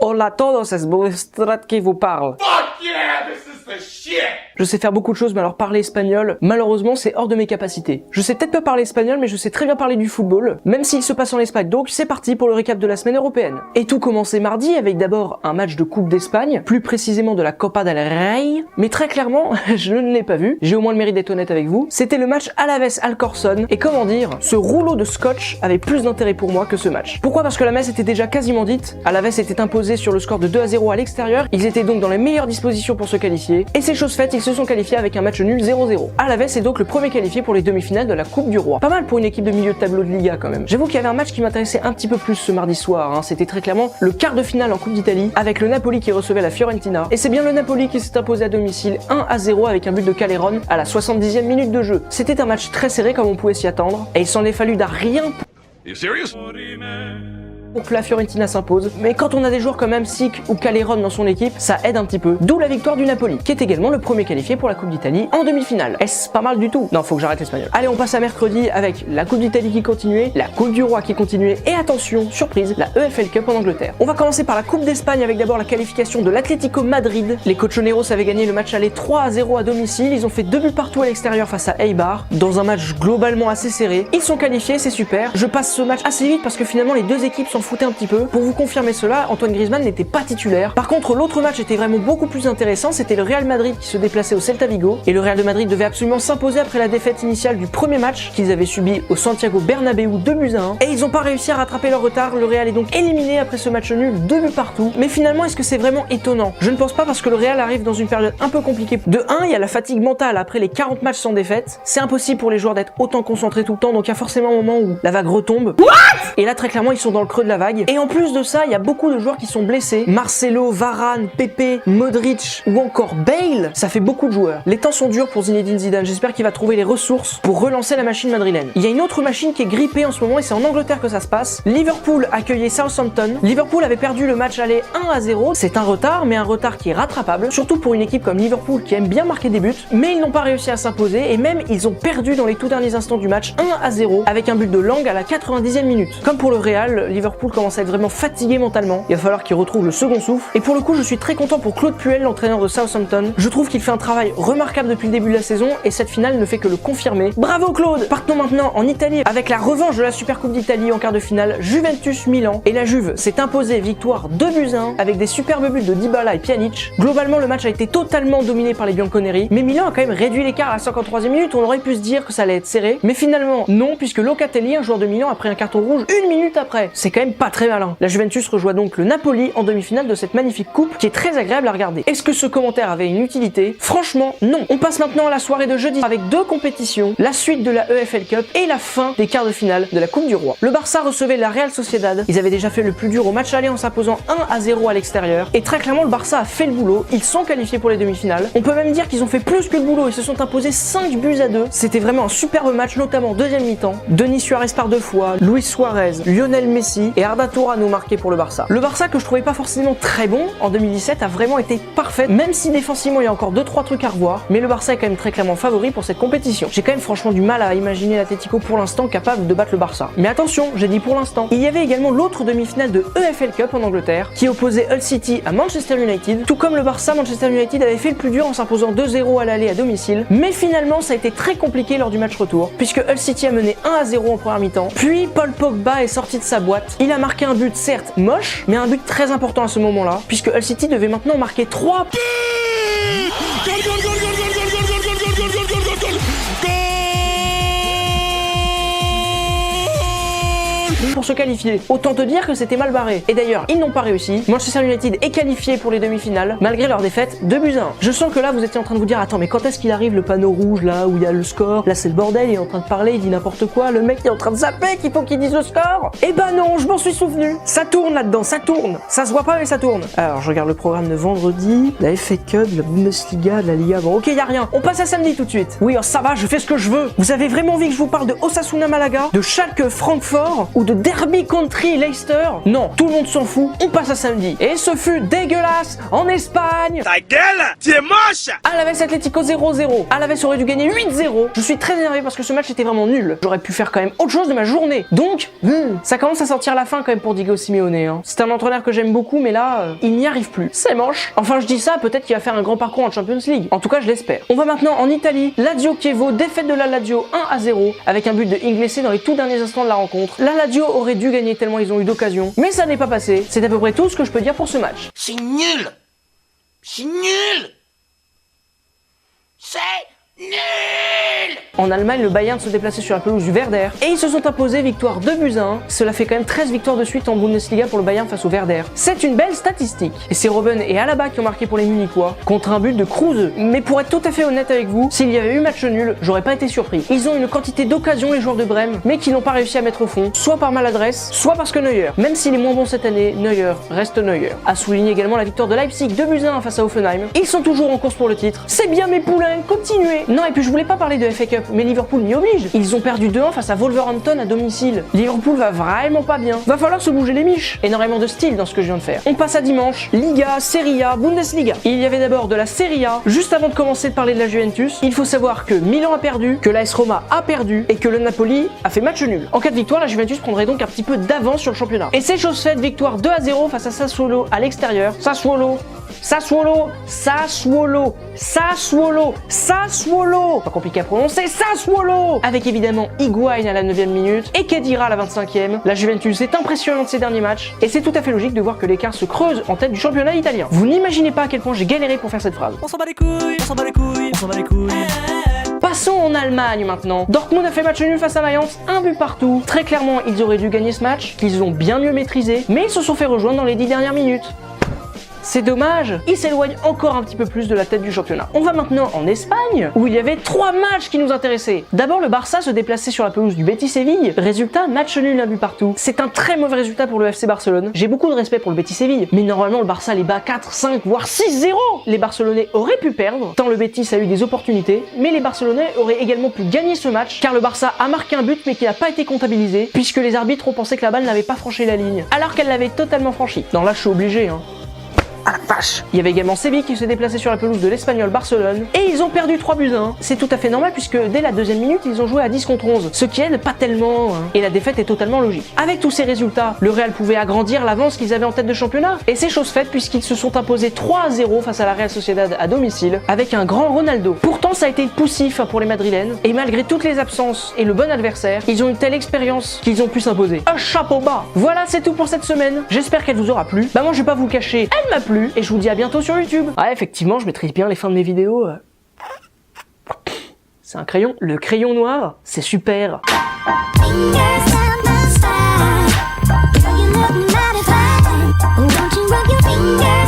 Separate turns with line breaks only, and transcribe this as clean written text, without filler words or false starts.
Hola a todos, es Bostrat qui vous parle.
Fuck yeah, this is the shit!
Je sais faire beaucoup de choses, mais alors parler espagnol, malheureusement, c'est hors de mes capacités. Je sais peut-être pas parler espagnol, mais je sais très bien parler du football, même s'il se passe en Espagne. Donc c'est parti pour le récap de la semaine européenne. Et tout commençait mardi avec d'abord un match de Coupe d'Espagne, plus précisément de la Copa del Rey, mais très clairement, je ne l'ai pas vu. J'ai au moins le mérite d'être honnête avec vous. C'était le match Alaves-Alcorcón, et comment dire, ce rouleau de scotch avait plus d'intérêt pour moi que ce match. Pourquoi? Parce que la messe était déjà quasiment dite. Alaves était imposé sur le score de 2-0 à l'extérieur. Ils étaient donc dans les meilleures dispositions pour se qualifier. Et c'est chose faite, ils se sont qualifiés avec un match nul 0-0. Alaves est donc le premier qualifié pour les demi-finales de la Coupe du Roi. Pas mal pour une équipe de milieu de tableau de Liga quand même. J'avoue qu'il y avait un match qui m'intéressait un petit peu plus ce mardi soir, hein. C'était très clairement le quart de finale en Coupe d'Italie avec le Napoli qui recevait la Fiorentina. Et c'est bien le Napoli qui s'est imposé à domicile 1-0 avec un but de Calleron à la 70e minute de jeu. C'était un match très serré comme on pouvait s'y attendre et il s'en est fallu d'un rien pour que la Fiorentina s'impose, mais quand on a des joueurs comme Hamsik ou Calleron dans son équipe, ça aide un petit peu. D'où la victoire du Napoli, qui est également le premier qualifié pour la Coupe d'Italie en demi-finale. Est-ce pas mal du tout? Non, faut que j'arrête l'espagnol. Allez, on passe à mercredi avec la Coupe d'Italie qui continuait, la Coupe du Roi qui continuait, et attention, surprise, la EFL Cup en Angleterre. On va commencer par la Coupe d'Espagne avec d'abord la qualification de l'Atlético Madrid. Les Colchoneros avaient gagné le match aller 3-0 à domicile, ils ont fait 2 buts partout à l'extérieur face à Eibar, dans un match globalement assez serré. Ils sont qualifiés, c'est super. Je passe ce match assez vite parce que finalement les deux équipes s'en foutaient un petit peu. Pour vous confirmer cela, Antoine Griezmann n'était pas titulaire. Par contre, l'autre match était vraiment beaucoup plus intéressant, c'était le Real Madrid qui se déplaçait au Celta Vigo, et le Real de Madrid devait absolument s'imposer après la défaite initiale du premier match qu'ils avaient subi au Santiago Bernabéu 2-1, et ils n'ont pas réussi à rattraper leur retard. Le Real est donc éliminé après ce match nul, 2 buts partout. Mais finalement, est-ce que c'est vraiment étonnant? Je ne pense pas, parce que le Real arrive dans une période un peu compliquée. De 1, il y a la fatigue mentale après les 40 matchs sans défaite. C'est impossible pour les joueurs d'être autant concentrés tout le temps, donc il y a forcément un moment où la vague retombe. Et là, très clairement, ils sont dans le creux de la vague. Et en plus de ça, il y a beaucoup de joueurs qui sont blessés. Marcelo, Varane, Pepe, Modric ou encore Bale, ça fait beaucoup de joueurs. Les temps sont durs pour Zinedine Zidane. J'espère qu'il va trouver les ressources pour relancer la machine madrilène. Il y a une autre machine qui est grippée en ce moment et c'est en Angleterre que ça se passe. Liverpool accueillait Southampton. Liverpool avait perdu le match aller 1-0. C'est un retard, mais un retard qui est rattrapable, surtout pour une équipe comme Liverpool qui aime bien marquer des buts. Mais ils n'ont pas réussi à s'imposer et même ils ont perdu dans les tout derniers instants du match 1-0 avec un but de Lang à la 90e minute. Comme pour le Real, Liverpool commence à être vraiment fatigué mentalement. Il va falloir qu'il retrouve le second souffle. Et pour le coup, je suis très content pour Claude Puel, l'entraîneur de Southampton. Je trouve qu'il fait un travail remarquable depuis le début de la saison et cette finale ne fait que le confirmer. Bravo Claude! Partons maintenant en Italie avec la revanche de la Super Coupe d'Italie en quart de finale, Juventus-Milan. Et la Juve s'est imposée, victoire 2-1 avec des superbes buts de Dybala et Pjanic. Globalement, le match a été totalement dominé par les Bianconeri, mais Milan a quand même réduit l'écart à la 53e minute. On aurait pu se dire que ça allait être serré, mais finalement non, puisque Locatelli, un joueur de Milan, a pris un carton rouge 1 minute après. C'est quand même pas très malin. La Juventus rejoint donc le Napoli en demi-finale de cette magnifique coupe qui est très agréable à regarder. Est-ce que ce commentaire avait une utilité? Franchement, non. On passe maintenant à la soirée de jeudi avec 2 compétitions, la suite de la EFL Cup et la fin des quarts de finale de la Coupe du Roi. Le Barça recevait la Real Sociedad. Ils avaient déjà fait le plus dur au match aller en s'imposant 1-0 à l'extérieur. Et très clairement, le Barça a fait le boulot. Ils sont qualifiés pour les demi-finales. On peut même dire qu'ils ont fait plus que le boulot. Ils se sont imposés 5-2. C'était vraiment un superbe match, notamment en deuxième mi-temps. Denis Suarez par 2 fois, Luis Suarez, Lionel Messi et Arda Tourano marqué pour le Barça. Le Barça, que je trouvais pas forcément très bon en 2017, a vraiment été parfait, même si défensivement il y a encore 2-3 trucs à revoir, mais le Barça est quand même très clairement favori pour cette compétition. J'ai quand même franchement du mal à imaginer l'Atlético pour l'instant capable de battre le Barça. Mais attention, j'ai dit pour l'instant. Il y avait également l'autre demi-finale de EFL Cup en Angleterre, qui opposait Hull City à Manchester United. Tout comme le Barça, Manchester United avait fait le plus dur en s'imposant 2-0 à l'aller à domicile, mais finalement ça a été très compliqué lors du match retour, puisque Hull City a mené 1-0 en première mi-temps, puis Paul Pogba est sorti de sa boîte. Il a marqué un but certes moche, mais un but très important à ce moment-là, puisque Hull City devait maintenant marquer 3 pour se qualifier. Autant te dire que c'était mal barré. Et d'ailleurs, ils n'ont pas réussi. Manchester United est qualifié pour les demi-finales, malgré leur défaite 2-1. Je sens que là, vous étiez en train de vous dire, attends, mais quand est-ce qu'il arrive le panneau rouge, là, où il y a le score? Là, c'est le bordel, il est en train de parler, il dit n'importe quoi, le mec il est en train de zapper qu'il faut qu'il dise le score. Eh ben non, je m'en suis souvenu. Ça tourne là-dedans, ça tourne. Ça se voit pas, mais ça tourne. Alors, je regarde le programme de vendredi, la FA Cup, la Bundesliga, de la Liga. Bon, ok, y a rien. On passe à samedi tout de suite. Oui, alors ça va, je fais ce que je veux. Vous avez vraiment envie que je vous parle de Osasuna Malaga, de Schalke Francfort ou de Derby Country Leicester? Non, tout le monde s'en fout, on passe à samedi. Et ce fut dégueulasse en Espagne.
Ta gueule, tu es moche.
Alaves Atlético 0-0. Alaves aurait dû gagner 8-0. Je suis très énervé parce que ce match était vraiment nul. J'aurais pu faire quand même autre chose de ma journée. Donc, ça commence à sortir la fin quand même pour Diego Simeone. Hein. C'est un entraîneur que j'aime beaucoup, mais là, il n'y arrive plus. C'est moche. Enfin, je dis ça, peut-être qu'il va faire un grand parcours en Champions League. En tout cas, je l'espère. On va maintenant en Italie. Lazio Chievo, défaite de la Lazio 1-0 avec un but de Inglese dans les tout derniers instants de la rencontre. La Lazio aurait dû gagner tellement ils ont eu d'occasion, mais ça n'est pas passé. C'est à peu près tout ce que je peux dire pour ce match.
C'est nul. C'est nul. C'est nul.
En Allemagne, le Bayern se déplaçait sur la pelouse du Werder et ils se sont imposés victoire 2-1. Cela fait quand même 13 victoires de suite en Bundesliga pour le Bayern face au Werder. C'est une belle statistique. Et c'est Robben et Alaba qui ont marqué pour les Munichois contre un but de Kruse. Mais pour être tout à fait honnête avec vous, s'il y avait eu match nul, j'aurais pas été surpris. Ils ont une quantité d'occasions les joueurs de Brême, mais qui n'ont pas réussi à mettre au fond, soit par maladresse, soit parce que Neuer, même s'il est moins bon cette année, Neuer reste Neuer. A souligné également la victoire de Leipzig 2-1 face à Hoffenheim. Ils sont toujours en course pour le titre. C'est bien mes poulains, continuez. Non, et puis je voulais pas parler de FA Cup, mais Liverpool m'y oblige. Ils ont perdu 2-1 face à Wolverhampton à domicile. Liverpool va vraiment pas bien. Va falloir se bouger les miches. Énormément de style dans ce que je viens de faire. On passe à dimanche. Liga, Serie A, Bundesliga. Il y avait d'abord de la Serie A. Juste avant de commencer de parler de la Juventus, il faut savoir que Milan a perdu, que l'AS Roma a perdu et que le Napoli a fait match nul. En cas de victoire, la Juventus prendrait donc un petit peu d'avance sur le championnat. Et c'est chose faite, victoire 2-0 face à Sassuolo à l'extérieur. Sassuolo, pas compliqué à prononcer, Sassuolo, avec évidemment Higuain à la 9e minute et Khedira à la 25e. La Juventus est impressionnante ces derniers matchs et c'est tout à fait logique de voir que l'écart se creuse en tête du championnat italien. Vous n'imaginez pas à quel point j'ai galéré pour faire cette phrase.
On s'en bat les couilles, on s'en bat les couilles, on s'en bat les couilles.
Passons en Allemagne maintenant. Dortmund a fait match nul face à Mayence, un but partout. Très clairement, ils auraient dû gagner ce match, qu'ils ont bien mieux maîtrisé, mais ils se sont fait rejoindre dans les 10 dernières minutes. C'est dommage, ils s'éloignent encore un petit peu plus de la tête du championnat. On va maintenant en Espagne, où il y avait 3 matchs qui nous intéressaient. D'abord, le Barça se déplaçait sur la pelouse du Betis Séville. Résultat, match nul, un but partout. C'est un très mauvais résultat pour le FC Barcelone. J'ai beaucoup de respect pour le Betis Séville, mais normalement le Barça les bat 4, 5, voire 6-0. Les Barcelonais auraient pu perdre, tant le Betis a eu des opportunités, mais les Barcelonais auraient également pu gagner ce match, car le Barça a marqué un but mais qui n'a pas été comptabilisé, puisque les arbitres ont pensé que la balle n'avait pas franchi la ligne, alors qu'elle l'avait totalement franchie. Non, là je suis obligé, hein. Ah la vache! Il y avait également Séville qui se déplaçait sur la pelouse de l'Espagnol Barcelone et ils ont perdu 3-1. C'est tout à fait normal puisque dès la 2e minute ils ont joué à 10 contre 11, ce qui aide pas tellement hein. Et la défaite est totalement logique. Avec tous ces résultats, le Real pouvait agrandir l'avance qu'ils avaient en tête de championnat et c'est chose faite puisqu'ils se sont imposés 3-0 face à la Real Sociedad à domicile avec un grand Ronaldo. Pourtant ça a été poussif pour les Madrilènes et malgré toutes les absences et le bon adversaire, ils ont une telle expérience qu'ils ont pu s'imposer. Un chapeau bas! Voilà, c'est tout pour cette semaine. J'espère qu'elle vous aura plu. Bah moi je vais pas vous le cacher, elle m'a plu. Et je vous dis à bientôt sur YouTube. Ouais, effectivement, je maîtrise bien les fins de mes vidéos. C'est un crayon. Le crayon noir, c'est super.
Fingers down my spine. Girl, you look mighty fine. Won't you rub your fingers